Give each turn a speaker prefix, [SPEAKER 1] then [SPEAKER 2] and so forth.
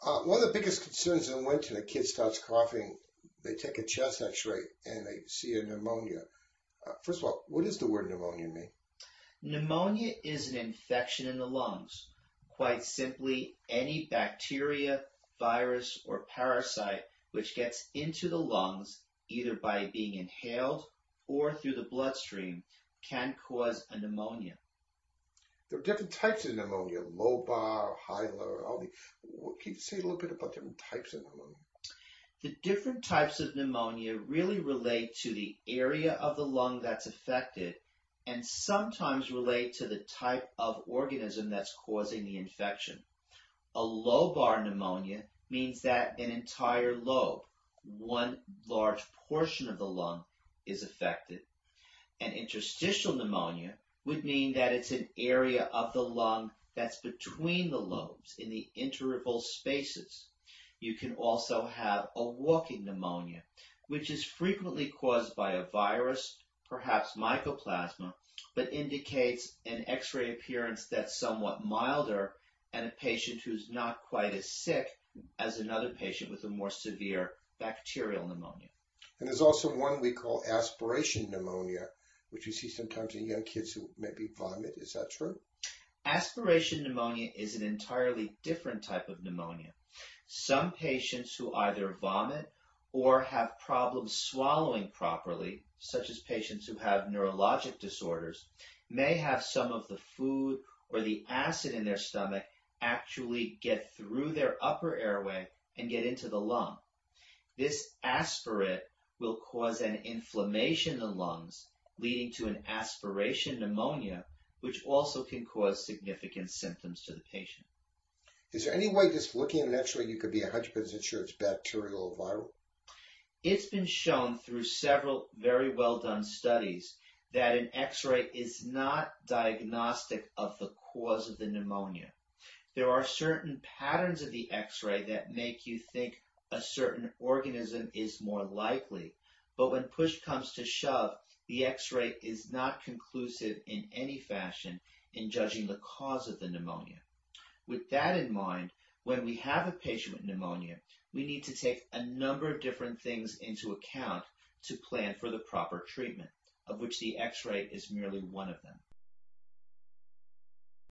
[SPEAKER 1] One of the biggest concerns in the winter, the kid starts coughing, they take a chest x-ray and they see a pneumonia. First of all, what does the word pneumonia mean?
[SPEAKER 2] Pneumonia is an infection in the lungs. Quite simply, any bacteria, virus, or parasite which gets into the lungs, either by being inhaled or through the bloodstream, can cause a pneumonia.
[SPEAKER 1] There are different types of pneumonia, lobar, hilar, all the. Can you say a little bit about different types of pneumonia?
[SPEAKER 2] The different types of pneumonia really relate to the area of the lung that's affected and sometimes relate to the type of organism that's causing the infection. A lobar pneumonia means that an entire lobe, one large portion of the lung, is affected. An interstitial pneumonia would mean that it's an area of the lung that's between the lobes, in the interval spaces. You can also have a walking pneumonia, which is frequently caused by a virus, perhaps mycoplasma, but indicates an X-ray appearance that's somewhat milder and a patient who's not quite as sick as another patient with a more severe bacterial pneumonia.
[SPEAKER 1] And there's also one we call aspiration pneumonia, which you see sometimes in young kids who maybe vomit. Is that true?
[SPEAKER 2] Aspiration pneumonia is an entirely different type of pneumonia. Some patients who either vomit or have problems swallowing properly, such as patients who have neurologic disorders, may have some of the food or the acid in their stomach actually get through their upper airway and get into the lung. This aspirate will cause an inflammation in the lungs, leading to an aspiration pneumonia, which also can cause significant symptoms to the patient.
[SPEAKER 1] Is there any way just looking at an x-ray you could be 100% sure it's bacterial or viral?
[SPEAKER 2] It's been shown through several very well done studies that an x-ray is not diagnostic of the cause of the pneumonia. There are certain patterns of the x-ray that make you think a certain organism is more likely, but when push comes to shove, the x-ray is not conclusive in any fashion in judging the cause of the pneumonia. With that in mind, when we have a patient with pneumonia, we need to take a number of different things into account to plan for the proper treatment, of which the x-ray is merely one of them.